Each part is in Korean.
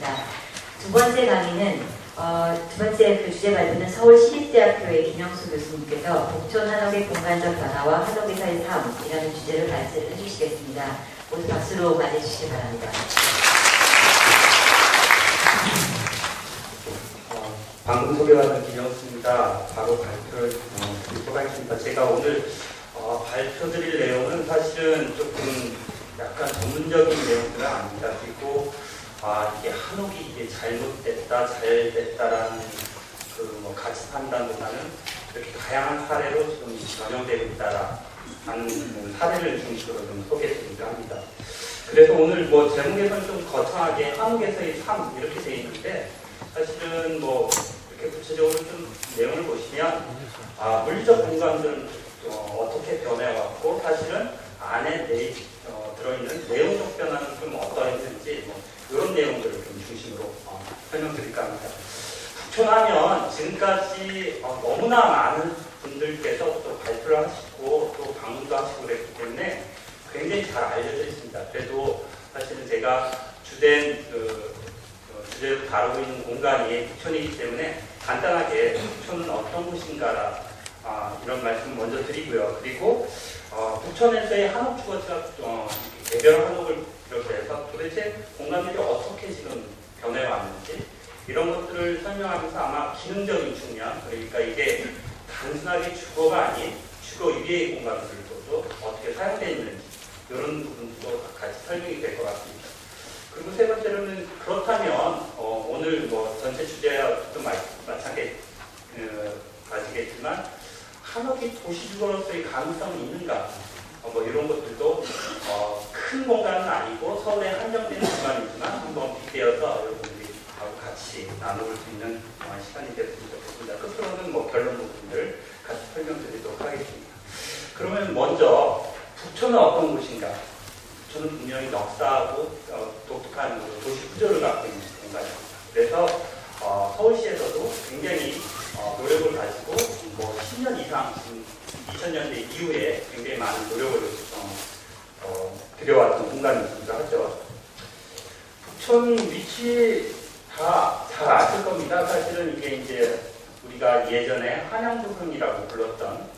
하겠습니다. 두 번째 강의는 두 번째 그 주제 발표는 서울시립대학교의 김영수 교수님께서 북촌 한옥의 공간적 변화와 한옥에서의 삶이라는 주제를 발제를 해주시겠습니다. 모두 박수로 맞이해주시기 바랍니다. 방금 소개받은 김영수입니다. 바로 발표를 드리도록 하겠습니다. 제가 오늘 발표드릴 내용은 사실은 조금 약간 전문적인 내용들은 아닙니다. 그리고 이게 한옥이 이게 잘못됐다, 잘됐다라는 그 가치 판단보다는 이렇게 다양한 사례로 지금 변형되고 있다라는 사례를 중심으로 좀 소개드리려 합니다. 그래서 오늘 제목에서는 좀 거창하게 한옥에서의 삶 이렇게 되어 있는데 사실은 이렇게 구체적으로 좀 내용을 보시면 물리적 공간들은 어떻게 변해왔고 사실은 안에 들어있는 내용적 변화는 좀 어떠했는지 이런 내용들을 좀 중심으로 설명드릴까 합니다. 북촌하면 지금까지 너무나 많은 분들께서 또 발표를 하시고 또 방문도 하시고 그랬기 때문에 굉장히 잘 알려져 있습니다. 그래도 사실은 제가 주된 주제로 다루고 있는 공간이 북촌이기 때문에 간단하게 북촌은 어떤 곳인가 이런 말씀 먼저 드리고요. 그리고 북촌에서의 한옥 주거지가 개별 한옥을 비롯해서 도대체 공간들이 어떻게 지금 변해왔는지 이런 것들을 설명하면서 아마 기능적인 측면, 그러니까 이게 단순하게 주거가 아닌 주거 이외의 공간들도 어떻게 사용되어 있는지 이런 부분도 같이 설명이 될 것 같습니다. 그리고 세 번째로는 그렇다면 오늘 전체 주제와 좀 마찬가지겠지만 한옥이 도시주거로서의 가능성이 있는가 이런 것들도 큰 공간은 아니고 서울에 한정된 공간이지만 한번 빗대어서 여러분들이 같이 나눠볼 수 있는 시간이 됐으면 좋겠습니다. 끝으로는 결론 부분들 같이 설명드리도록 하겠습니다. 그러면 먼저 북촌은 어떤 곳인가? 북촌은 분명히 역사하고 독특한 도시 구조를 갖고 있는 공간입니다. 그래서 서울시에서도 굉장히 노력을 가지고 10년 이상 지금 2000년대 이후에 굉장히 많은 노력을 들여왔던 공간이기도 하죠. 북촌 위치 다 잘 아실 겁니다. 사실은 이게 이제 우리가 예전에 한양부근이라고 불렀던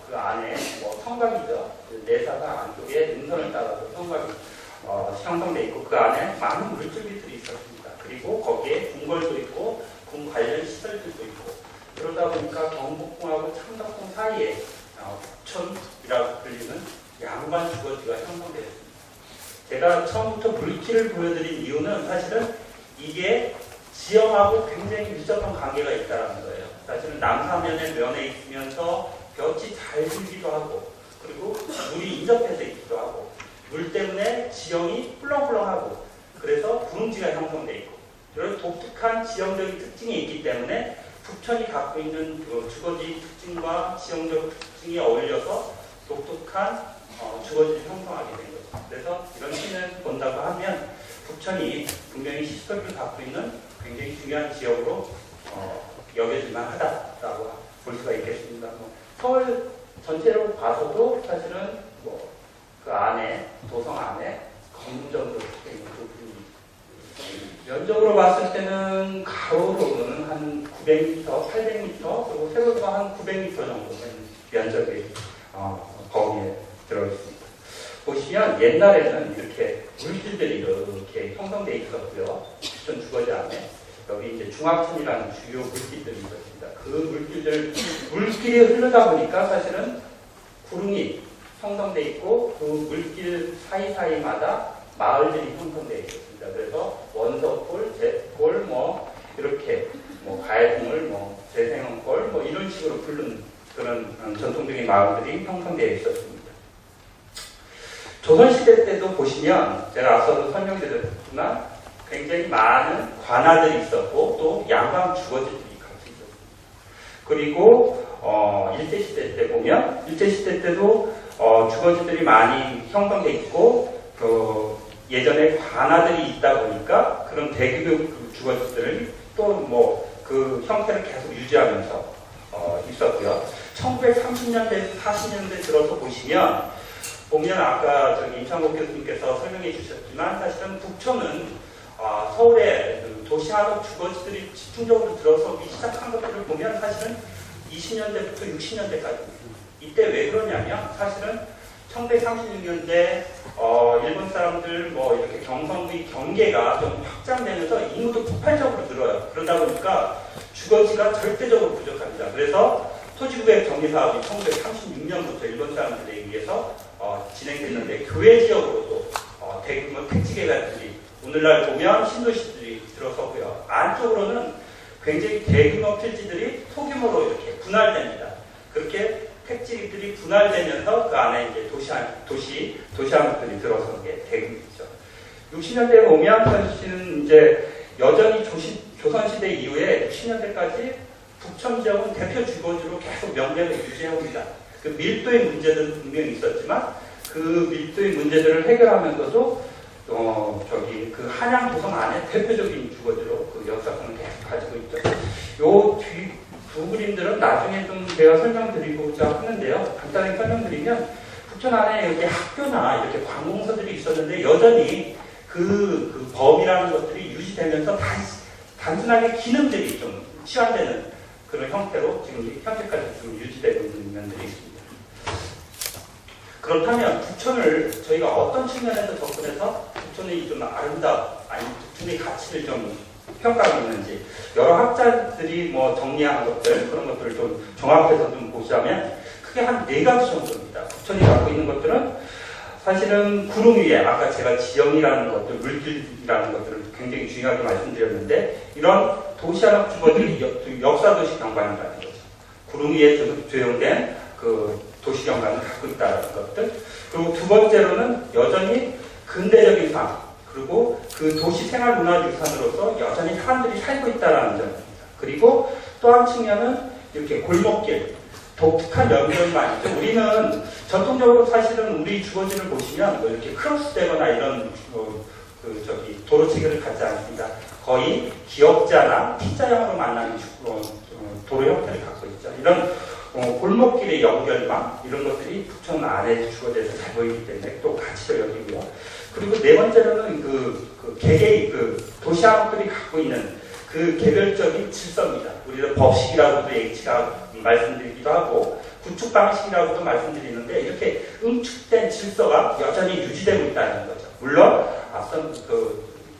그 안에 성곽이죠. 내사가 안쪽에 능선을 따라서 성곽이 형성되어 있고 그 안에 많은 물줄기들이 있었습니다. 그리고 거기에 궁궐도 있고 궁 관련 시설들도 있고 그러다 보니까 경복궁하고 창덕궁 사이에 북촌이라고 불리는 양반 주거지가 형성되었습니다. 제가 처음부터 물길을 보여드린 이유는 사실은 이게 지형하고 굉장히 밀접한 관계가 있다는 거예요. 사실은 남사면에 면에 있으면서 볕이 잘 들기도 하고 그리고 물이 인접해서 있기도 하고 물 때문에 지형이 꿀렁꿀렁하고 그래서 구릉지가 형성되어 있고 이런 독특한 지형적인 특징이 있기 때문에 북촌이 갖고 있는 주거지 특징과 지형적 특징이 어울려서 독특한 주거지를 형성하게 된 거죠. 그래서 이런 시를 본다고 하면 북촌이 분명히 시설을 갖고 있는 굉장히 중요한 지역으로 여겨질만 하다라고 볼 수가 있겠습니다. 서울 전체로 봐서도 사실은 그 안에 도성 안에 검정으로 되어 있는 부분이 면적으로 봤을 때는 가로로는 한 900m, 800m 그리고 세로도 한 900m 정도 되는 면적이 거기에 들어있습니다. 보시면 옛날에는 이렇게 물길들이 이렇게 형성되어 있었고요. 북촌 주거지 안에 여기 이제 중학천이라는 주요 물길들이 있었습니다. 그 물길이 흐르다 보니까 사실은 구릉이 형성되어 있고 그 물길 사이사이마다 마을들이 형성되어 있었습니다. 그래서 원서골, 잿골, 이렇게 가해동을, 재생원골, 이런 식으로 부르는 그런 전통적인 마을들이 형성되어 있었습니다. 조선시대 때도 보시면 제가 앞서도 설명드렸지만 굉장히 많은 관아들이 있었고 또 양방 주거지들이 같이 있었습니다. 그리고 일제시대 때 보면 일제시대 때도 주거지들이 많이 형성되어 있고 예전에 관아들이 있다 보니까 그런 대규모 주거지들을 또 그 형태를 계속 유지하면서 있었고요. 1930년대, 40년대 들어서 보면 아까 임창국 교수님께서 설명해 주셨지만 사실은 북촌은 서울의 그 도시 한옥 주거지들이 집중적으로 들어서기 시작한 것들을 보면 사실은 20년대부터 60년대까지. 이때 왜 그러냐면 사실은 1936년대 일본 사람들 뭐 이렇게 경성부의 경계가 좀 확장되면서 인구도 폭발적으로 늘어요. 그러다 보니까 주거지가 절대적으로 부족합니다. 그래서 토지구획 정리 사업이 1936년부터 일본 사람들에 의해서 진행됐는데 교외 지역으로도 대규모 택지 개발들이 오늘날 보면 신도시들이 들어서고요. 안쪽으로는 굉장히 대규모 필지들이 소규모로 이렇게 분할됩니다. 그렇게 택지들이 분할되면서 그 안에 이제 도시항들이 들어서게 되겠죠. 60년대에 보면 사실은 이제 여전히 조선시대 이후에 60년대까지 북천 지역은 대표 주거지로 계속 명맥을 유지해옵니다. 그 밀도의 문제들은 분명히 있었지만 그 밀도의 문제들을 해결하면서도 그 한양 도성 안에 대표적인 주거지로 그 역사성을 계속 가지고 있죠. 요 뒤 두 그림들은 나중에 좀 제가 설명드리고자 하는데요. 간단히 설명드리면 북천 안에 이렇게 학교나 이렇게 관공서들이 있었는데 여전히 그 범위라는 것들이 유지되면서 단순하게 기능들이 좀 치환되는 그런 형태로 지금 현재까지 좀 유지되고 있는 면들이 있습니다. 그렇다면 북천을 저희가 어떤 측면에서 접근해서 북천이 좀 아니면 북천의 가치를 좀 평가하고 있는지 여러 학자들이 뭐 정리한 것들 그런 것들을 좀 종합해서 좀 보자면 크게 한 4가지 정도입니다. 북천이 갖고 있는 것들은 사실은 구름 위에 아까 제가 지형이라는 것들, 물질이라는 것들을 굉장히 중요하게 말씀드렸는데 이런 도시한옥 주거들이 역사도시 경관이라는 거죠. 구름 위에 조용된 그 도시 경관을 갖고 있다는 것들. 그리고 두 번째로는 여전히 근대적인 삶. 그리고 그 도시 생활 문화 유산으로서 여전히 사람들이 살고 있다는 점입니다. 그리고 또 한 측면은 이렇게 골목길, 독특한 연결만 있죠. 우리는 전통적으로 사실은 우리 주거지를 보시면 뭐 이렇게 크로스되거나 이런 도로 체계를 갖지 않습니다. 거의 기역자나 T자형으로 만나는 도로 형태를 갖고 있죠. 이런 골목길의 연결망 이런 것들이 북천 안에 주거지에서 잘 보이기 때문에 또 가치를 여기고요. 그리고 네 번째로는 개개의 도시한옥들이 갖고 있는 그 개별적인 질서입니다. 우리는 법식이라고도 예치가 말씀드리기도 하고 구축 방식이라고도 말씀드리는데 이렇게 응축된 질서가 여전히 유지되고 있다는 거죠. 물론 앞선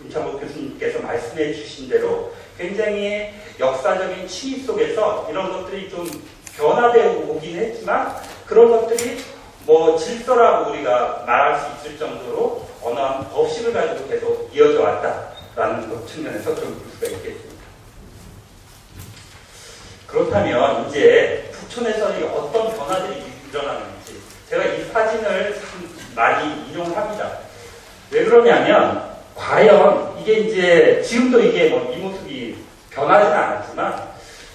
임창복 교수님께서 말씀해 주신 대로 굉장히 역사적인 취미 속에서 이런 것들이 좀 변화되어 오긴 했지만 그런 것들이 뭐 질서라고 우리가 말할 수 있을 정도로 언어한 법식을 가지고 계속 이어져 왔다라는 것 측면에서 좀 볼 수가 있겠습니다. 그렇다면 이제 북촌에서 어떤 변화들이 일어나는지 제가 이 사진을 참 많이 인용을 합니다. 왜 그러냐면 과연 이게 이제 지금도 이게 뭐 이 모습이 변하지는 않았지만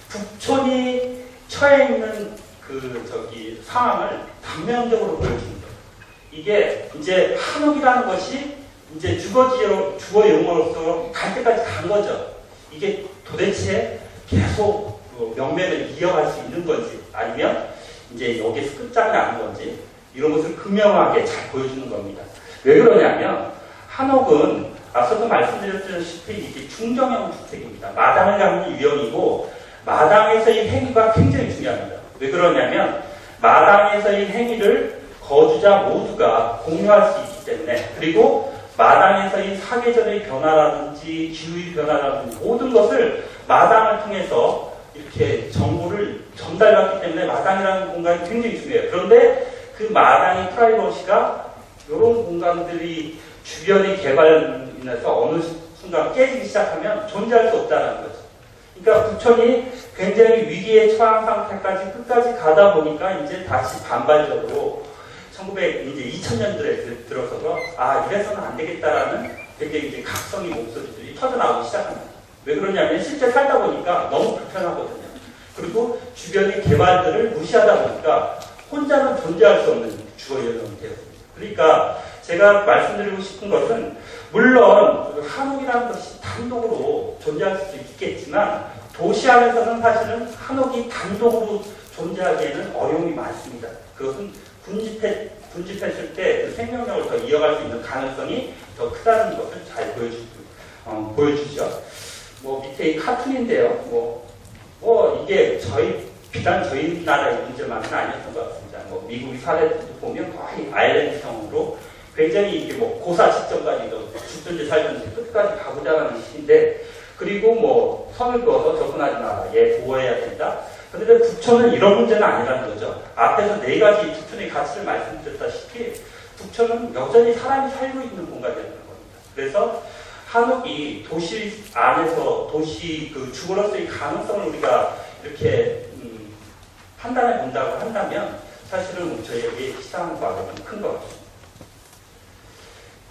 북촌이 처해 있는 상황을 단면적으로 보여줍니다. 이게 이제 한옥이라는 것이 이제 주거 용어로서 갈 때까지 간 거죠. 이게 도대체 계속 명맥을 이어갈 수 있는 건지 아니면 이제 여기에서 끝장이 나는 건지 이런 것을 극명하게 잘 보여주는 겁니다. 왜 그러냐면 한옥은 앞서도 말씀드렸다시피 이게 중정형 주택입니다. 마당을 갖는 유형이고 마당에서의 행위가 굉장히 중요합니다. 왜 그러냐면 마당에서의 행위를 거주자 모두가 공유할 수 있기 때문에 그리고 마당에서의 사계절의 변화라든지 기후의 변화라든지 모든 것을 마당을 통해서 이렇게 정보를 전달받기 때문에 마당이라는 공간이 굉장히 중요해요. 그런데 그 마당의 프라이버시가 이런 공간들이 주변의 개발로 인해서 어느 순간 깨지기 시작하면 존재할 수 없다는 거죠. 그러니까 북촌이 굉장히 위기에 처한 상태까지 끝까지 가다 보니까 이제 다시 반발적으로 2000년대에 들어서서 이래서는 안 되겠다라는 되게 이제 각성의 목소리들이 터져나오기 시작합니다. 왜 그러냐면 실제 살다 보니까 너무 불편하거든요. 그리고 주변의 개발들을 무시하다 보니까 혼자는 존재할 수 없는 주거 연령이 되었습니다. 그러니까 제가 말씀드리고 싶은 것은 물론 한옥이라는 것이 단독으로 존재할 수도 있겠지만 도시 안에서는 사실은 한옥이 단독으로 존재하기에는 어려움이 많습니다. 그것은 군집했을 때 그 생명력을 더 이어갈 수 있는 가능성이 더 크다는 것을 잘 보여주고 보여주죠. 뭐 밑에 이 카툰인데요. 이게 비단 저희 나라의 문제만은 아니었던 것 같습니다. 미국의 사례도 보면 거의 아일랜드형으로 굉장히 이게 고사 직전까지도 죽든지 살든지 끝까지 가고자 하는 시인데, 그리고 선을 그어서 접근하지 마라. 얘 보호해야 된다. 그런데 북촌은 이런 문제는 아니라는 거죠. 앞에서 네 가지 북촌의 가치를 말씀드렸다시피 북촌은 여전히 사람이 살고 있는 공간이라는 겁니다. 그래서 한옥이 도시 안에서 도시 그 주거로서의 가능성을 우리가 이렇게 판단해 본다고 한다면 사실은 저희에게 시사하는 바가 좀 큰 것 같습니다.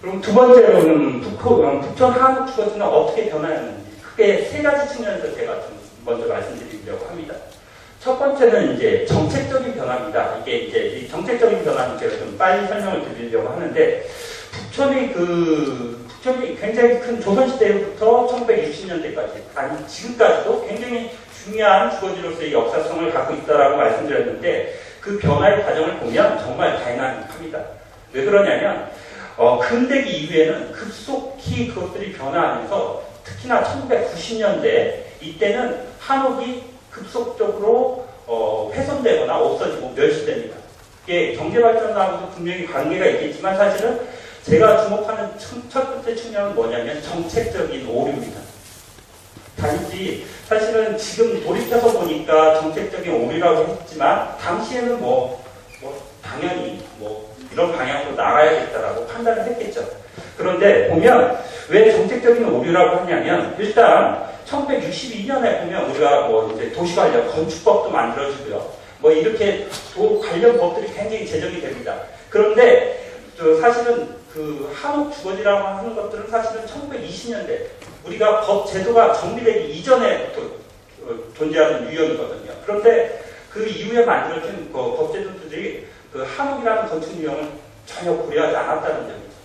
그럼 두 번째로는 북촌 한옥 주거지는 어떻게 변화했는지 크게 세 가지 측면에서 제가 좀 먼저 말씀드리려고 합니다. 첫 번째는 이제 정책적인 변화입니다. 이게 이제 이 정책적인 변화는 제가 좀 빨리 설명을 드리려고 하는데, 북촌이 굉장히 큰 조선시대부터 1960년대까지, 아니 지금까지도 굉장히 중요한 주거지로서의 역사성을 갖고 있다라고 말씀드렸는데, 그 변화의 과정을 보면 정말 다이나믹합니다. 왜 그러냐면 근대기 이후에는 급속히 그것들이 변화하면서 특히나 1990년대 이때는 한옥이 급속적으로 훼손되거나 없어지고 멸시됩니다. 이게 경제발전하고도 분명히 관계가 있겠지만 사실은 제가 주목하는 첫 번째 측면은 뭐냐면 정책적인 오류입니다. 단지 사실은 지금 돌이켜서 보니까 정책적인 오류라고 했지만 당시에는 당연히 이런 방향으로 나가야겠다라고 판단을 했겠죠. 그런데 보면 왜 정책적인 오류라고 하냐면, 일단 1962년에 보면 우리가 이제 도시관련 건축법도 만들어지고요. 이렇게 관련 법들이 굉장히 제정이 됩니다. 그런데 사실은 그 한옥 주거지라고 하는 것들은 사실은 1920년대 우리가 법 제도가 정비되기 이전에부터 존재하는 유형이거든요. 그런데 그 이후에 만들어진 법 제도들이 그 한옥이라는 건축 유형을 전혀 고려하지 않았다는 점이죠.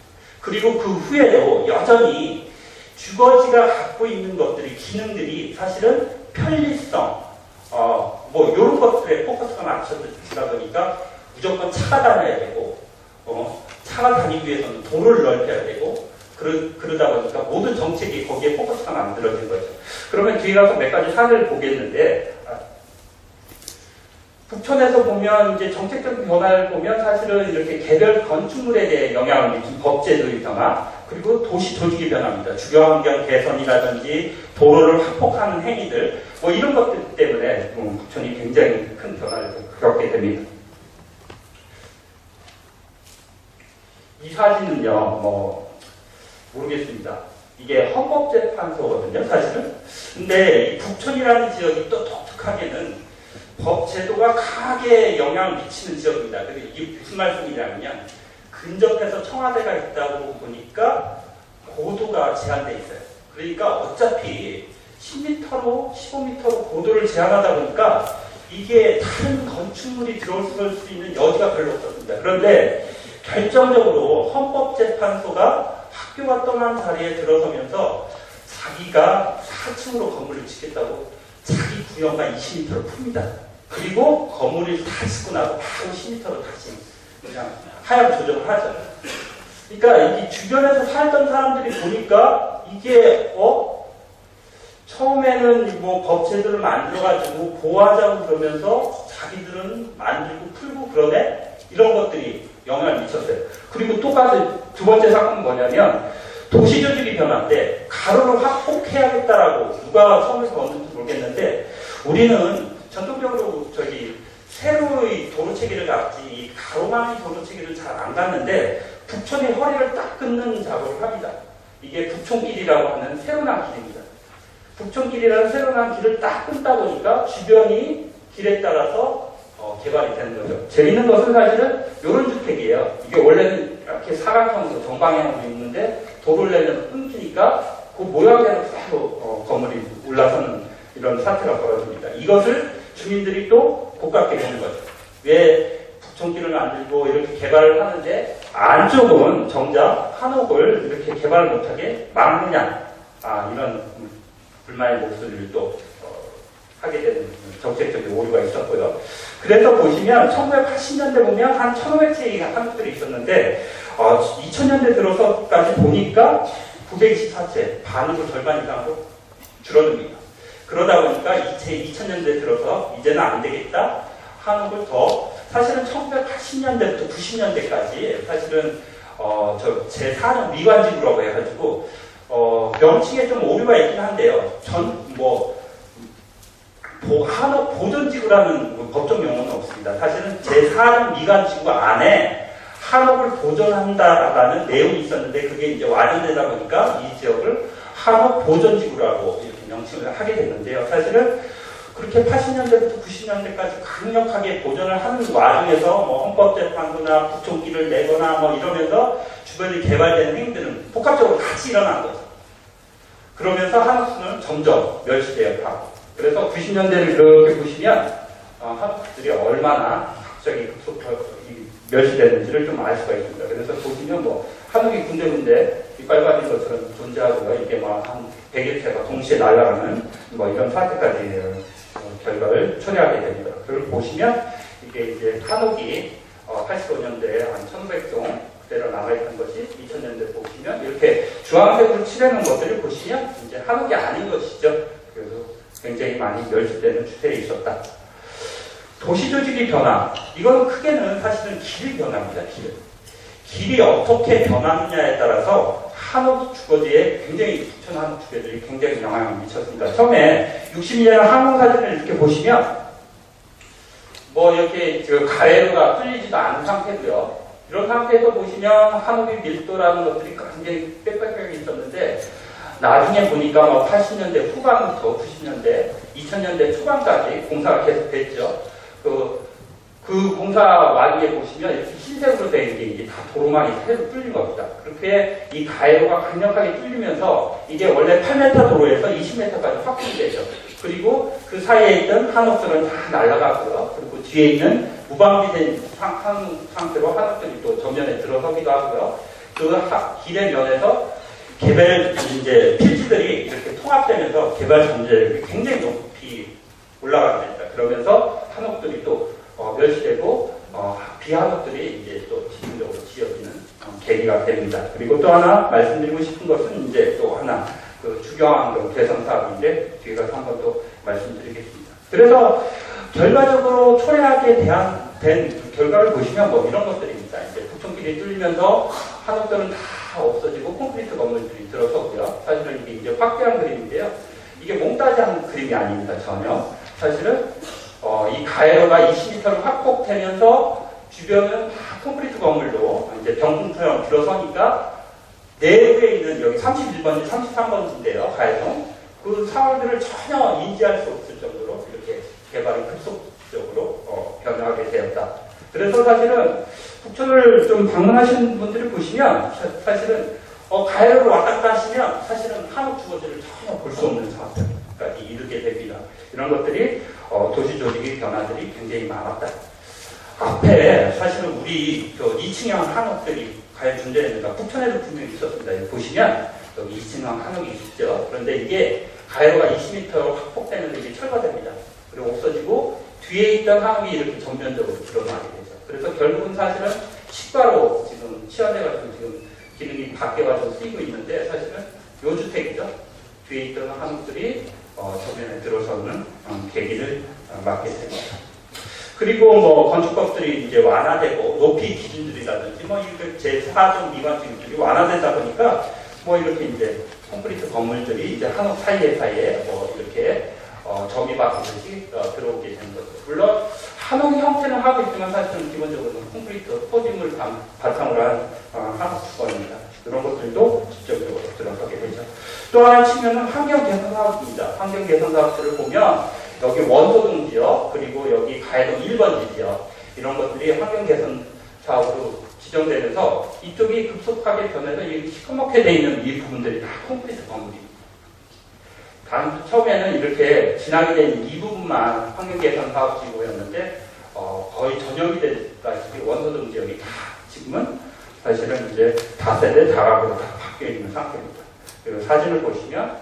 그리고 그 후에도 여전히 주거지가 갖고 있는 것들이, 기능들이 사실은 편리성, 이런 것들에 포커스가 맞춰지다 보니까 무조건 차가 다녀야 되고, 차가 다니기 위해서는 도로를 넓혀야 되고, 그러다 보니까 모든 정책이 거기에 포커스가 만들어진 거죠. 그러면 뒤에 가서 몇 가지 사례를 보겠는데, 북촌에서 보면 이제 정책적인 변화를 보면 사실은 이렇게 개별 건축물에 대해 영향을 미친 법제도의 변화, 그리고 도시 조직의 변화입니다. 주거환경 개선이라든지 도로를 확폭하는 행위들, 이런 것들 때문에 북촌이 굉장히 큰 변화를 겪게 됩니다. 이 사진은요, 모르겠습니다. 이게 헌법재판소거든요, 사실은. 근데 이 북촌이라는 지역이 또 독특하게는 법 제도가 강하게 영향을 미치는 지역입니다. 그래서 이게 무슨 말씀이냐면요, 근접해서 청와대가 있다고 보니까 고도가 제한되어 있어요. 그러니까 어차피 10m로 15m로 고도를 제한하다 보니까 이게 다른 건축물이 들어올 수 있는 여지가 별로 없었습니다. 그런데 결정적으로 헌법재판소가 학교가 떠난 자리에 들어서면서 자기가 4층으로 건물을 짓겠다고 자기 구역만 20m를 풉니다. 그리고 건물이 다 짓고 나서 바로 10m로 다시 그냥 하향 조정을 하죠. 그러니까 이 주변에서 살던 사람들이 보니까 이게 처음에는 법 제도를 만들어가지고 보호하자고 그러면서 자기들은 만들고 풀고 그러네, 이런 것들이 영향을 미쳤어요. 그리고 똑같이 두 번째 사건은 뭐냐면 도시 조직이 변화인데 가로를 확폭해야겠다라고 누가 선을 그었는지 모르겠는데, 우리는 전통적으로 세로의 도로 체계를 갔지 이 가로망의 도로 체계를 잘 안 갔는데 북촌이 허리를 딱 끊는 작업을 합니다. 이게 북촌길이라고 하는 세로난 길입니다. 북촌길이라는 세로난 길을 딱 끊다 보니까 주변이 길에 따라서 개발이 되는 거죠. 재밌는 것은 사실은 이런 주택이에요. 이게 원래는 이렇게 사각형으로 정방향으로 있는데 도로를 내면 끊기니까 그 모양대로 바로 건물이 올라서는 이런 사태가 벌어집니다. 이것을 주민들이 또 복잡게 되는 거죠. 왜 북촌길을 만들고 이렇게 개발을 하는데 안쪽은 정작 한옥을 이렇게 개발을 못하게 막느냐, 이런 불만의 목소리를 또 하게 되는 정책적인 오류가 있었고요. 그래서 보시면 1980년대 보면 한 1,500채의 한옥들이 있었는데 2000년대 들어서까지 보니까 924채, 반으로 절반 이상으로 줄어듭니다. 그러다 보니까 2000년대 들어서 이제는 안 되겠다. 한옥을 더, 사실은 1980년대부터 90년대까지 사실은 제4는 미관지구라고 해가지고 명칭에 좀 오류가 있긴 한데요. 한옥 보존지구라는 법적 용어는 없습니다. 사실은 제4는 미관지구 안에 한옥을 보존한다라는 내용이 있었는데 그게 이제 완화되다 보니까 이 지역을 한옥 보존지구라고 이렇게 명칭을 하게 됐는데요. 사실은 그렇게 80년대부터 90년대까지 강력하게 보존을 하는 와중에서 헌법재판소나 부총기를 내거나 이러면서 주변에 개발되는 행위들은 복합적으로 같이 일어난 거죠. 그러면서 한옥수는 점점 멸시되어 가고, 그래서 90년대를 그렇게 보시면 한옥들이 얼마나 갑자기 멸시됐는지를 좀 알 수가 있습니다. 그래서 보시면 한옥이 군데군데 빨간인 것처럼 존재하고요. 이게 한 100여 채가 동시에 날아가는 이런 사태까지 결과를 초래하게 됩니다. 그걸 보시면 이게 이제 한옥이 85년대에 한 1,500동 그대로 남아있던 것이 2000년대 보시면 이렇게 주황색으로 칠해놓은 것들을 보시면 이제 한옥이 아닌 것이죠. 그래서 굉장히 많이 멸시되는 추세에 있었다. 도시조직의 변화. 이거는 크게는 사실은 길 변화입니다. 길이 어떻게 변하느냐에 따라서 한옥 주거지에 굉장히 부천 한옥 주거지들이 굉장히 영향을 미쳤습니다. 처음에 60년 항공사진을 이렇게 보시면 이렇게 가해로가 뚫리지도 않은 상태고요. 이런 상태에서 보시면 한옥의 밀도라는 것들이 굉장히 빽빽하게 있었는데 나중에 보니까 80년대 후반부터 90년대, 2000년대 초반까지 공사가 계속됐죠. 그 공사 와중에 보시면 이렇게 흰색으로 된 게 이제 다 도로망이 새로 뚫린 겁니다. 그렇게 이 가해로가 강력하게 뚫리면서 이게 원래 8m 도로에서 20m까지 확충되죠. 그리고 그 사이에 있던 한옥들은 다 날아가고요. 그리고 뒤에 있는 무방비된 상태로 한옥들이 또 전면에 들어서기도 하고요. 그 길의 면에서 개발 이제 필지들이 이렇게 통합되면서 개발 전제력이 굉장히 높이 올라가게 됩니다. 그러면서 한옥들이 또 멸시되고 비한옥들이 이제 또 집중적으로 지어지는 계기가 됩니다. 그리고 또 하나 말씀드리고 싶은 것은 이제 또 하나 주경환경 개선 사업인데 뒤에 가서 한 번 더 말씀드리겠습니다. 그래서 결과적으로 초래하게 된 결과를 보시면 이런 것들입니다. 이제 부천길이 뚫리면서 한옥들은 다 없어지고 콘크리트 건물들이 들어서고요. 사실은 이게 이제 확대한 그림인데요. 이게 몽따지 한 그림이 아닙니다. 전혀. 사실은 이 가해로가 20m로 확폭되면서 주변은 다 콘크리트 건물로 이제 병풍처럼 들어서니까 내부에 있는 여기 31번지, 33번지인데요. 가해동. 그 상황들을 전혀 인지할 수 없을 정도로 이렇게 개발이 급속적으로 변화하게 되었다. 그래서 사실은 북촌을 좀 방문하시는 분들을 보시면 사실은 가해로를 왔다 갔다 하시면 사실은 한옥 주거지를 전혀 볼 수 없는 상태까지 이르게 됩니다. 이런 것들이 도시 조직의 변화들이 굉장히 많았다. 앞에 사실은 우리 2층형 한옥들이 과연 존재했는가? 북촌에도 분명히 있었습니다. 여기 보시면 여기 2층형 한옥이 있죠. 그런데 이게 가해로가 20m로 확폭되면서 이게 철거됩니다. 그리고 없어지고 뒤에 있던 한옥이 이렇게 전면적으로 드러나게 되죠. 그래서 결국은 사실은 식과로 지금 치환해가지고 지금 기능이 바뀌어가지고 쓰이고 있는데 사실은 묘주택이죠. 뒤에 있던 한옥들이 전면에 들어서는 계기를 맞게 됩니다. 그리고 건축법들이 이제 완화되고 높이 기준들이라든지 이렇게 제4종 미관 기준들이 완화되다 보니까 이렇게 이제 콘크리트 건물들이 이제 한옥 사이에 이렇게 점이 바뀌듯이 들어오게 되는 거죠. 물론 한옥 형태는 하고 있지만 사실은 기본적으로는 콘크리트 포짐을 바탕으로 한 한옥 주거입니다. 그런 것들도 직접적으로 들어가게 되죠. 또 하나 측면은 환경 개선 사업입니다. 환경 개선 사업들을 보면 여기 원소동 지역 그리고 여기 가해동 1번지 지역 이런 것들이 환경 개선 사업으로 지정되면서 이쪽이 급속하게 변해서 이 시커멓게 돼 있는 이 부분들이 다 콘크리트 건물입니다. 처음에는 이렇게 진하게 된 이 부분만 환경 개선 사업지구였는데 거의 전역이 되다시피 원소동 지역이 다 지금은 사실은 이제 다세대 다가구로 다 바뀌어 있는 상태입니다. 그리고 사진을 보시면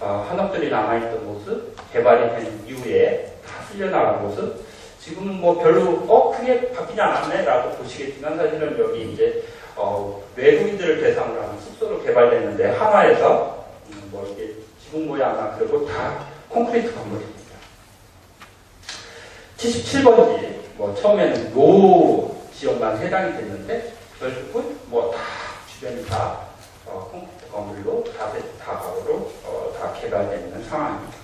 한옥들이 남아있던 모습, 개발이 된 이후에 다 쓸려나간 모습, 지금은 별로 크게 바뀌지 않았네 라고 보시겠지만 사실은 여기 이제 외국인들을 대상으로 하는 숙소로 개발됐는데 한화에서 뭐 이게 지붕 모양이나 그리고 다 콘크리트 건물입니다. 77번지 뭐 처음에는 노 지역만 해당이 됐는데 결국은 뭐 다 주변이 다 콘크리트 건물로 다가로 다 개발되는 상황입니다.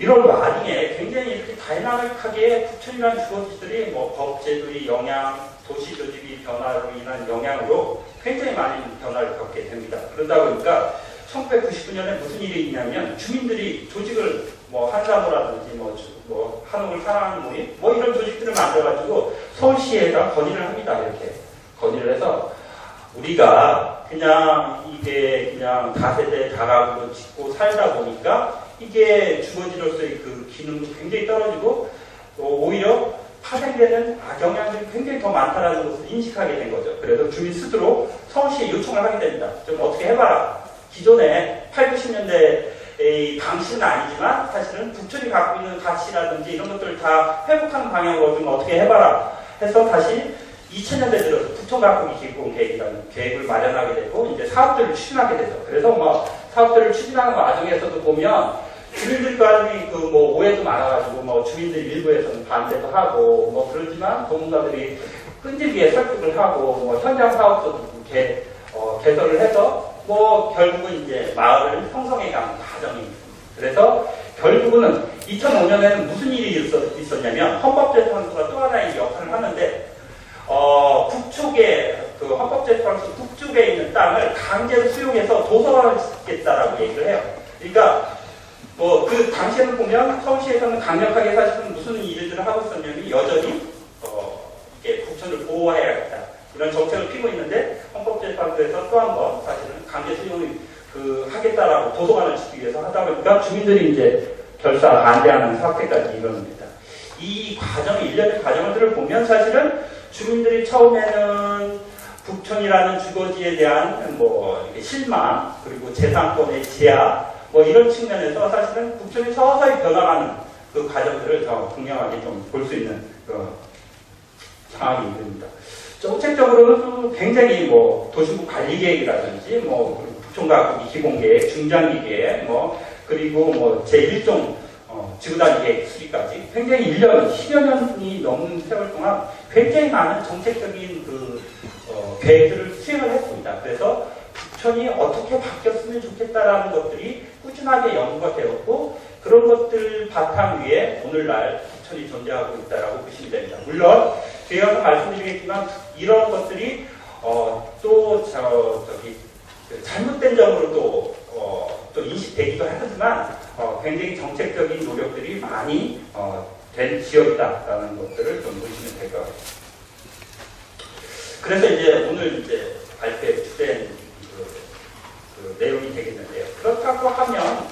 1월 말에 굉장히 이렇게 다이나믹하게 부천이라는 주거지들이 뭐 법제도의 영향, 도시 조직의 변화로 인한 영향으로 굉장히 많은 변화를 겪게 됩니다. 그러다 보니까 1999년에 무슨 일이 있냐면 주민들이 조직을 뭐 한사모라든지 뭐 한옥을 사랑하는 모임 뭐 이런 조직들을 만들어가지고 서울시에다 건의를 합니다. 이렇게 건의를 해서 우리가 그냥 이게 그냥 다세대 다가구로 짓고 살다 보니까 이게 주거지로서의 그 기능도 굉장히 떨어지고 오히려 파생되는 악영향들이 굉장히 더 많다는 것을 인식하게 된 거죠. 그래서 주민 스스로 서울시에 요청을 하게 됩니다. 좀 어떻게 해봐라. 기존에 8, 90년대의 방식은 아니지만 사실은 부천이 갖고 있는 가치라든지 이런 것들을 다 회복하는 방향으로 좀 어떻게 해봐라 해서 다시 2000년대 들어서 부천 가꾸기 기본 계획이라는 계획을 마련하게 되고 이제 사업들을 추진하게 되죠. 그래서 뭐 사업들을 추진하는 과정에서도 보면 주민들 간의 그 뭐 오해도 많아가지고 뭐 주민들 일부에서는 반대도 하고 뭐 그렇지만 전문가들이 끈질기게 설득을 하고 뭐 현장 사업도 개설을 해서 뭐 결국은 이제 마을을 형성해가는 과정이 있습니다. 그래서 결국은 2005년에는 무슨 일이 있었냐면 헌법재판소가 또 하나의 역할을 하는데 북쪽에 그 헌법재판소 북쪽에 있는 땅을 강제로 수용해서 도서관을 짓겠다라고 얘기를 해요. 그러니까 뭐 그 당시에는 보면 서울시에서는 강력하게 사실은 무슨 일들을 하고 있었냐면 여전히 이렇게 부천을 보호해야겠다 이런 정책을 피고 있는데 헌법재판소에서 또 한 번 사실은 강제 수용을 하겠다라고 도서관을 짓기 위해서 하다 보니까 주민들이 이제 결사 반대하는 사태까지 이뤄집니다. 이 과정의 일련의 과정들을 보면 사실은 주민들이 처음에는 북천이라는 주거지에 대한 뭐 실망 그리고 재산권의 제약 뭐 이런 측면에서 사실은 북천이 서서히 변화가는 그 과정들을 더 분명하게 좀 볼 수 있는 그 상황이 됩니다. 정책적으로는 굉장히 뭐 도시부 관리계획이라든지 뭐 북천 가꾸기 기본계획, 중장기계획 뭐 그리고 뭐 제1종 지구단위 계획 수립까지 굉장히 1년, 10여 년이 넘는 세월 동안 굉장히 많은 정책적인 그 계획들을 수행을 했습니다. 그래서 부천이 어떻게 바뀌었으면 좋겠다라는 것들이 꾸준하게 연구가 되었고 그런 것들 바탕 위에 오늘날 부천이 존재하고 있다라고 보시면 됩니다. 물론 제가 말씀드리겠지만 이런 것들이 잘못된 점으로 또 인식되기도 하지만 굉장히 정책적인 노력들이 많이 된 지역이다라는 것들을 좀 보시면 될 것 같습니다. 그래서 이제 오늘 이제 발표의 주된 그 내용이 되겠는데요. 그렇다고 하면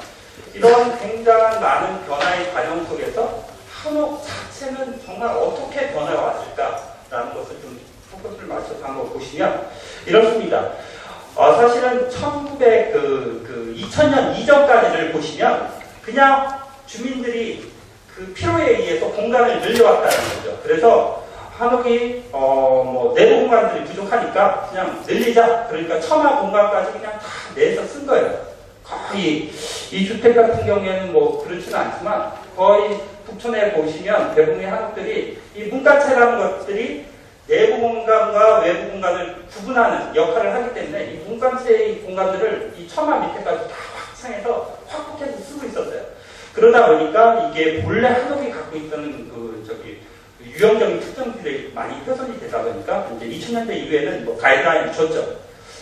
이런 굉장한 많은 변화의 과정 속에서 한옥 자체는 정말 어떻게 변화해 왔을까라는 것을 좀 포커스를 맞춰서 한번 보시면 이렇습니다. 사실은 2000년 이전까지를 보시면 그냥 주민들이 그 필요에 의해서 공간을 늘려왔다는 거죠. 그래서 한옥이 뭐 내부 공간들이 부족하니까 그냥 늘리자. 그러니까 처마 공간까지 그냥 다 내서 쓴 거예요. 거의 이 주택 같은 경우에는 뭐 그렇지는 않지만 거의 북촌에 보시면 대부분의 한옥들이 이 문가체라는 것들이 내부 공간과 외부 공간을 구분하는 역할을 하기 때문에 이 문간체의 공간들을 이 처마 밑에까지 다 확장해서 확보해서 쓰고 있었어요. 그러다 보니까 이게 본래 한옥이 갖고 있던 유형적인 특성들이 많이 훼손이 되다 보니까 이제 2000년대 이후에는 뭐 가이드라인을 줬죠.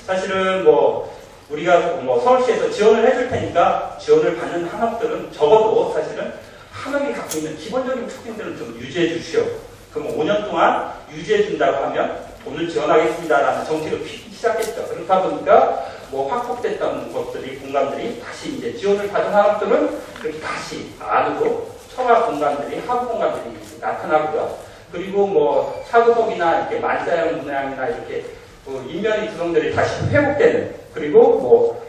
사실은 뭐 우리가 뭐 서울시에서 지원을 해줄 테니까 지원을 받는 한옥들은 적어도 사실은 한옥이 갖고 있는 기본적인 특징들을 좀 유지해 주시오. 그럼 5년 동안 유지해 준다고 하면 돈을 지원하겠습니다라는 정책을 피기 시작했죠. 그렇다 보니까 뭐 확보됐던 것들이 공간들이 다시 이제 지원을 받은 한옥들은 그렇게 다시 안으로 처마 공간들이 하부 공간들이 나타나고요. 그리고 뭐 사구석이나 이렇게 만사형 문양이나 이렇게 인면의 구성들이 다시 회복되는 그리고 뭐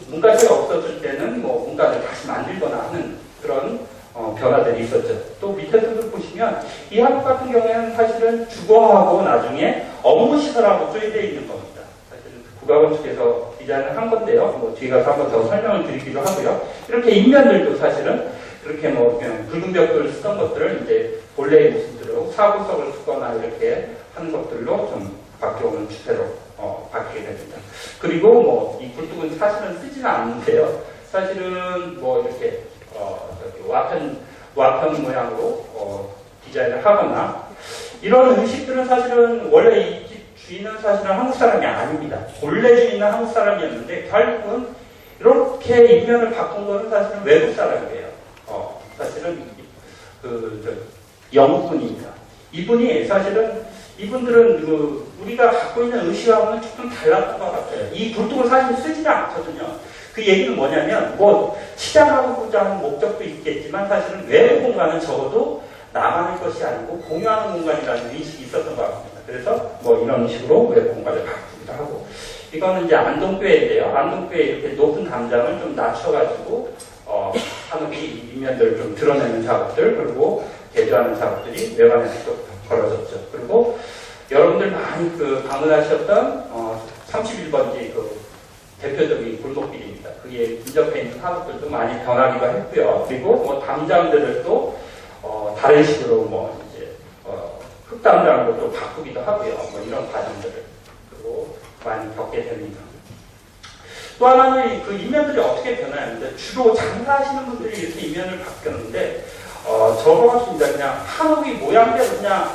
문가체가 없어질 때는 뭐 문가를 다시 만들거나 하는 그런 변화들이 있었죠. 또 밑에서도 보시면 이 한옥 같은 경우에는 사실은 주거하고 나중에 업무 시설하고 쪼개져 있는 겁니다. 사실은 국가건축에서 디자인을 한 건데요. 뭐 뒤에 가서 한번 더 설명을 드리기도 하고요. 이렇게 인면들도 사실은 그렇게 뭐 그냥 붉은 벽돌을 쓰던 것들을 이제 본래의 모습대로 사구석을 쓰거나 이렇게 하는 것들로 좀 바뀌어오는 추세로 바뀌게 됩니다. 그리고 뭐 이 굴뚝은 사실은 쓰지는 않는데요. 사실은 뭐 이렇게 와편 모양으로 디자인을 하거나 이런 의식들은 사실은 원래 이 집 주인은 사실은 한국 사람이 아닙니다. 본래 주인은 한국 사람이었는데 결국은 이렇게 인면을 바꾼 거는 사실은 외국 사람이에요. 사실은 영국 분입니다. 이분이 사실은 이분들은 우리가 갖고 있는 의식하고는 조금 달랐던 것 같아요. 이 굴뚝을 사실 쓰지는 않거든요. 그 얘기는 뭐냐면 뭐 치장하고자 하는 목적도 있겠지만 사실은 외부 공간은 적어도 나만의 것이 아니고 공유하는 공간이라는 인식이 있었던 것 같습니다. 그래서 뭐 이런 식으로 외부 공간을 바꾸기도 하고 이거는 이제 안동교회인데요. 안동교회 이렇게 높은 담장을 좀 낮춰가지고 한옥이 인면들을 좀 드러내는 작업들 그리고 개조하는 작업들이 외관에서 또 벌어졌죠. 그리고 여러분들 많이 방문하셨던 31번지 대표적인 골목길입니다. 그게 근접해 있는 한옥들도 많이 변하기도 했고요. 그리고 뭐 담장들을 또 다른 식으로 뭐 이제 흙담장으로 또 바꾸기도 하고요. 뭐 이런 과정들을 그리고 많이 겪게 됩니다. 또 하나는 그 인면들이 어떻게 변하는데 주로 장사하시는 분들이 이렇게 인면을 바뀌었는데 저거 같습니다. 그냥 한옥이 모양대로 그냥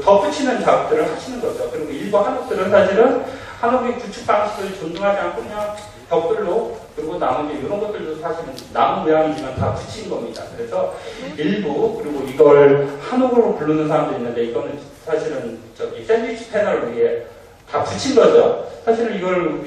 덧붙이는 작업들을 하시는 거죠. 그리고 일부 한옥들은 사실은 한옥의 구축 방식을 존중하지 않고 그냥 벽돌로 그리고 나머지 이런 것들도 사실은 나무 모양이지만 다 붙인 겁니다. 그래서 일부 그리고 이걸 한옥으로 부르는 사람도 있는데 이거는 사실은 샌드위치 패널을 위해 다 붙인 거죠. 사실은 이걸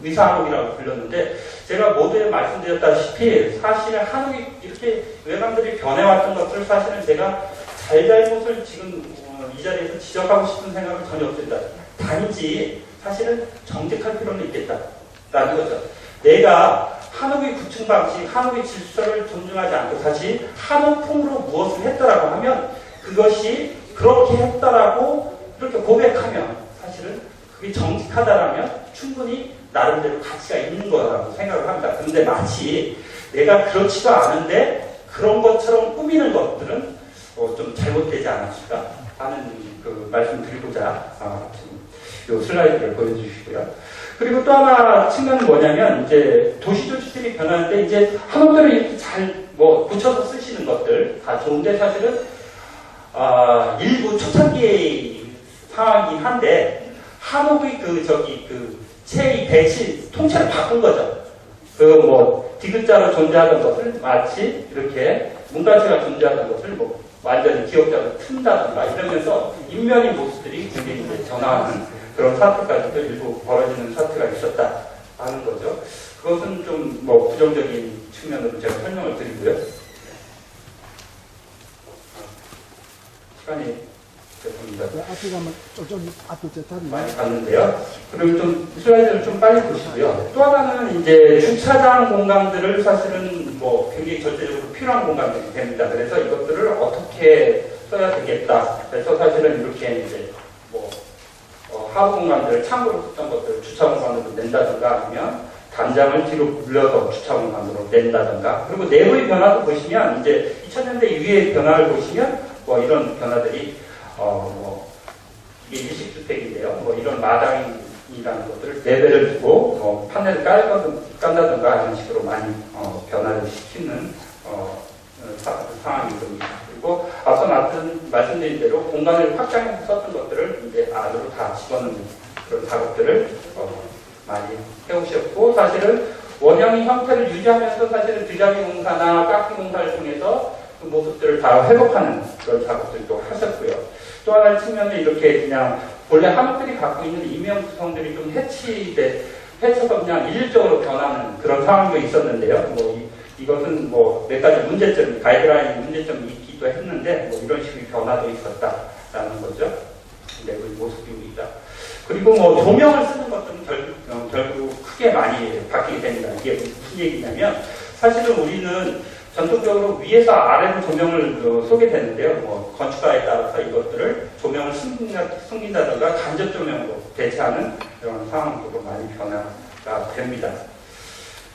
의사한옥이라고 불렀는데 제가 모두에 말씀드렸다시피 사실은 한옥이 이렇게 외관들이 변해왔던 것을 사실은 제가 잘잘못을 지금 이 자리에서 지적하고 싶은 생각은 전혀 없습니다. 단지 사실은 정직할 필요는 있겠다라는 거죠. 내가 한옥의 구축 방식, 한옥의 질서를 존중하지 않고 사실 한옥풍으로 무엇을 했다라고 하면 그것이 그렇게 했다라고 이렇게 고백하면 사실은 그게 정직하다라면 충분히 나름대로 가치가 있는 거라고 생각을 합니다. 그런데 마치 내가 그렇지도 않은데 그런 것처럼 꾸미는 것들은 좀 잘못되지 않았을까 하는 그 말씀 드리고자 지금 이 슬라이드를 보여주시고요. 그리고 또 하나 측면은 뭐냐면 이제 도시조직들이 변할 때 이제 한옥들을 이렇게 잘 뭐 붙여서 쓰시는 것들 다 좋은데 사실은 일부 초창기의 상황이긴 한데 한옥의 체의 배치 통째로 바꾼 거죠. 디귿자로 존재하던 것을 마치 이렇게 문가체가 존재하던 것을 뭐 완전히 기억자로 튼다든가 이러면서 인면의 모습들이 굉장히 이제 전환하는 그런 사태까지도 일부 벌어지는 사태가 있었다 하는 거죠. 그것은 좀 뭐 부정적인 측면으로 제가 설명을 드리고요. 시간이 됐습니다. 앞에 가면 좀 앞에 다리 많이 갔는데요. 그리고 좀 슬라이드를 좀 빨리 보시고요. 또 하나는 이제 주차장 공간들을 사실은 뭐 굉장히 절대적으로 필요한 공간들이 됩니다. 그래서 이것들을 어떻게 써야 되겠다. 그래서 사실은 이렇게 이제 뭐 하부 공간들을 창고로 썼던 것들을 주차 공간으로 낸다든가 아니면 담장을 뒤로 물려서 주차 공간으로 낸다든가 그리고 내부의 변화도 보시면 이제 2000년대 이후의 변화를 보시면 뭐 이런 변화들이 이게 일식주택인데요. 뭐 이런 마당이라는 것들을 4배를 두고 판넬을 깐다든가 이런 식으로 많이 변화를 시키는 상황이 됩니다. 그리고 앞서 말씀드린 대로 공간을 확장해서 썼던 것들을 이제 안으로 다 집어넣는 그런 작업들을 많이 해오셨고 사실은 원형의 형태를 유지하면서 사실은 드자리 공사나 깎기 공사를 통해서 그 모습들을 다 회복하는 그런 작업들도 하셨고요. 또 하나의 측면은 이렇게 그냥 본래 한옥들이 갖고 있는 이면 구성들이 좀 해쳐서 그냥 일률적으로 변하는 그런 상황도 있었는데요. 이것은 몇 가지 문제점, 가이드라인 문제점이 있기도 했는데 이런 식의 변화도 있었다라는 거죠. 내부의 모습입니다. 그리고 조명을 쓰는 것들은 결국 크게 많이 바뀌게 됩니다. 이게 무슨 얘기냐면 사실은 우리는 전통적으로 위에서 아래로 조명을 쏘게 되는데요. 뭐 건축가에 따라서 이것들을 조명을 숨긴다든가 간접 조명으로 대체하는 이런 상황으로 많이 변화가 됩니다.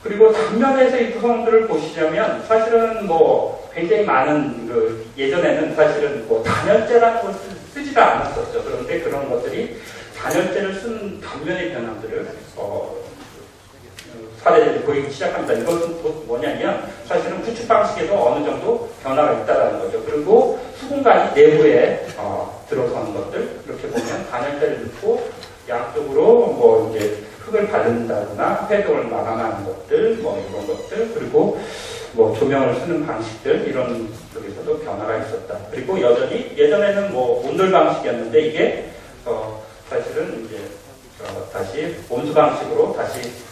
그리고 단면에서 이 구성들을 보시자면 사실은 뭐 굉장히 많은 예전에는 사실은 뭐 단열재라는 것을 쓰지도 않았었죠. 그런데 그런 것들이 단열재를 쓴 단면의 변화들을 사례를 보이기 시작합니다. 이것은 또 뭐냐면 사실은 구축 방식에도 어느 정도 변화가 있다는 거죠. 그리고 수공간이 내부에 들어서는 것들 이렇게 보면 단열재를 넣고 양쪽으로 뭐 이제 흙을 바른다거나 회동을 마감하는 것들 뭐 이런 것들 그리고 뭐 조명을 쓰는 방식들 이런 쪽에서도 변화가 있었다. 그리고 여전히 예전에는 뭐 온돌 방식이었는데 이게 사실은 이제 다시 온수 방식으로 다시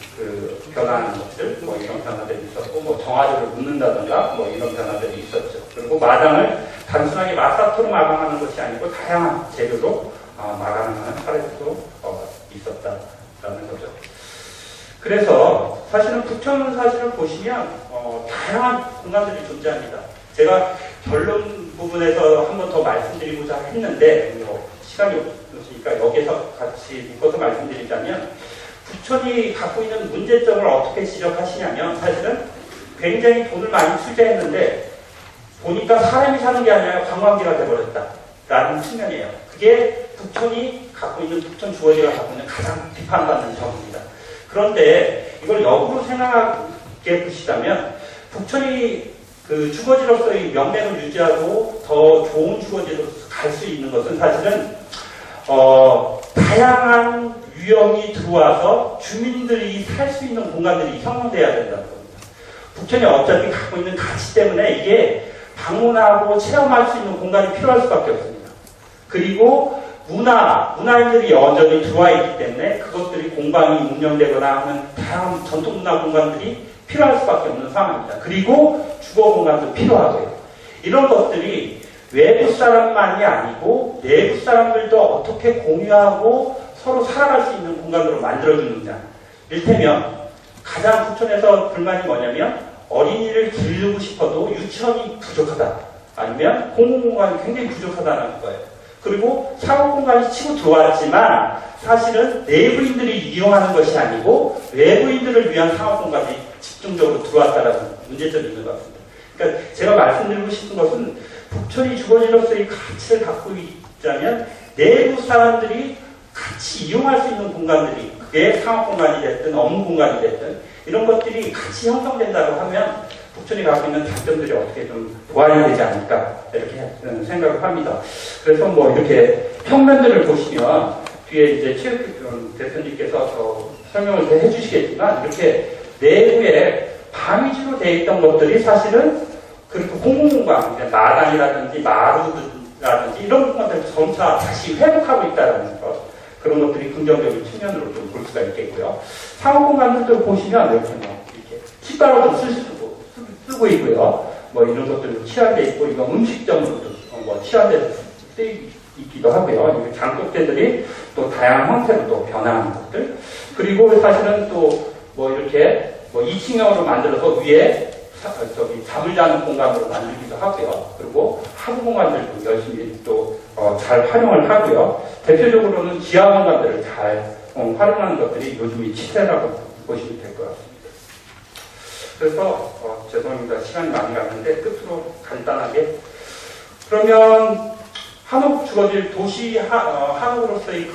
변화하는 것들, 뭐 이런 변화들이 있었고, 뭐 정화조를 묻는다든가, 뭐 이런 변화들이 있었죠. 그리고 마당을 단순하게 마사토로 마감하는 것이 아니고 다양한 재료로 마감하는 사례도 있었다라는 거죠. 그래서 사실은 부천은 사실을 보시면 다양한 공간들이 존재합니다. 제가 결론 부분에서 한 번 더 말씀드리고자 했는데 시간이 없으니까 여기서 같이 묶어서 말씀드리자면 부천이 갖고 있는 문제점을 어떻게 지적하시냐면 사실은 굉장히 돈을 많이 투자했는데 보니까 사람이 사는 게 아니라 관광지가 돼버렸다라는 측면이에요. 그게 부천이 갖고 있는 부천 주거지가 갖고 있는 가장 비판받는 점입니다. 그런데 이걸 역으로 생각해 보시자면 부천이 주거지로서의 명맥을 유지하고 더 좋은 주거지로 갈 수 있는 것은 사실은 다양한 유형이 들어와서 주민들이 살 수 있는 공간들이 형성돼야 된다는 겁니다. 부천이 어차피 갖고 있는 가치 때문에 이게 방문하고 체험할 수 있는 공간이 필요할 수밖에 없습니다. 그리고 문화인들이 여전히 들어와 있기 때문에 그것들이 공방이 운영되거나 하는 다양한 전통문화 공간들이 필요할 수밖에 없는 상황입니다. 그리고 주거 공간도 필요하고요. 이런 것들이 외부 사람만이 아니고 내부 사람들도 어떻게 공유하고 서로 살아갈 수 있는 공간으로 만들어주느냐. 이를테면 가장 부천에서 불만이 뭐냐면 어린이를 기르고 싶어도 유치원이 부족하다. 아니면 공공공간이 굉장히 부족하다는 거예요. 그리고 상업공간이 치고 들어왔지만 사실은 내부인들이 이용하는 것이 아니고 외부인들을 위한 상업공간이 집중적으로 들어왔다는 문제점이 있는 것 같습니다. 그러니까 제가 말씀드리고 싶은 것은 부천이 주거지로서의 가치를 갖고 있자면 내부 사람들이 같이 이용할 수 있는 공간들이 그게 상업공간이 됐든 업무공간이 됐든 이런 것들이 같이 형성된다고 하면 부천이 갖고 있는 장점들이 어떻게 좀 보완이 되지 않을까 이렇게 생각을 합니다. 그래서 뭐 이렇게 평면들을 보시면 뒤에 이제 최욱 대표님께서 설명을 해주시겠지만 이렇게 내부에 방위지로 되어 있던 것들이 사실은 그렇게 공공공간, 마당이라든지 마루라든지 이런 것들을 점차 다시 회복하고 있다는 것 그런 것들이 긍정적인 측면으로 좀 볼 수가 있겠고요. 상업공간들도 보시면 이렇게 치과로도 쓰고 있고요. 뭐 이런 것들도 치환되어 있고 이건 음식점으로도 뭐 치환되어 있기도 하고요. 장독대들이 또 다양한 형태로 또 변화하는 것들 그리고 사실은 또 뭐 이렇게 뭐 2층형으로 만들어서 위에 잠을 자는 공간으로 만들기도 하고요. 그리고 하부 공간들도 열심히 또 잘 활용을 하고요. 대표적으로는 지하 공간들을 잘 활용하는 것들이 요즘의 추세라고 보시면 될 것 같습니다. 그래서 죄송합니다. 시간이 많이 갔는데 끝으로 간단하게 그러면 한옥 주거지 도시 한옥으로서의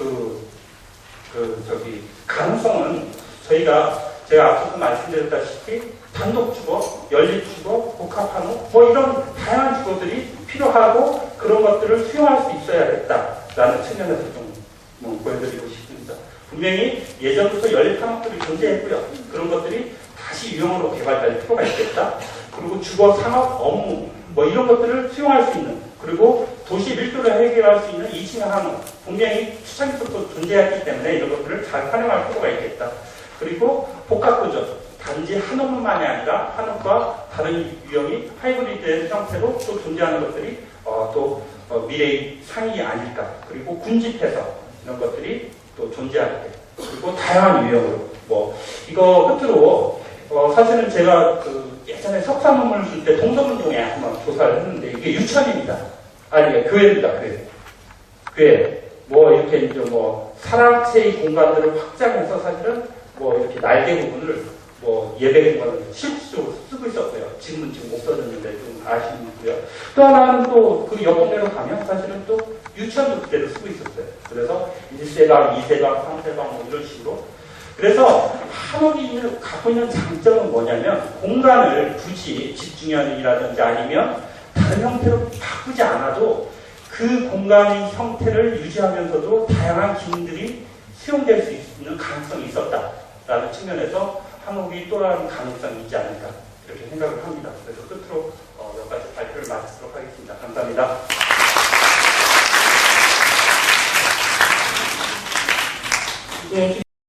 가능성은 제가 앞서서 말씀드렸다시피 단독 주거, 연립 주거, 복합 한옥 뭐 이런 다양한 주거들이 필요하고 그런 것들을 수용할 수 있어야겠다라는 측면에서 좀 보여드리고 싶습니다. 분명히 예전부터 연립 한옥들이 존재했고요. 그런 것들이 다시 유형으로 개발될 필요가 있겠다. 그리고 주거, 상업, 업무 뭐 이런 것들을 수용할 수 있는 그리고 도시 밀도를 해결할 수 있는 2층 한옥 분명히 초창기부터 존재했기 때문에 이런 것들을 잘 활용할 필요가 있겠다. 그리고 복합구조 단지 한옥만이 아니라 한옥과 다른 유형이 하이브리드된 형태로 또 존재하는 것들이 또 미래의 상이 아닐까. 그리고 군집해서 이런 것들이 또 존재하게. 그리고 다양한 유형으로 이거 끝으로 사실은 제가 예전에 석사 논문을 쓸 때 동서문동에 한번 조사를 했는데 이게 유천입니다. 아니, 교회입니다, 교회. 교회. 뭐 이렇게 이제 뭐 산악체의 공간들을 확장해서 사실은 뭐 이렇게 날개 부분을 뭐 예배 공간을 실질적으로 쓰고 있었고요. 지금 못 써졌는데 좀 아쉽고요. 또 하나는 또 그 옆동네로 가면 사실은 또 유치원도 그대로 쓰고 있었어요. 그래서 1세방, 2세방, 3세방 뭐 이런 식으로. 그래서 한옥이 갖고 있는 장점은 뭐냐면 공간을 굳이 집중형이라든지 아니면 다른 형태로 바꾸지 않아도 그 공간의 형태를 유지하면서도 다양한 기능들이 수용될 수 있는 가능성이 있었다라는 측면에서 한옥이 또 다른 가능성이 있지 않을까 이렇게 생각을 합니다. 그래서 끝으로 몇 가지 발표를 마치도록 하겠습니다. 감사합니다.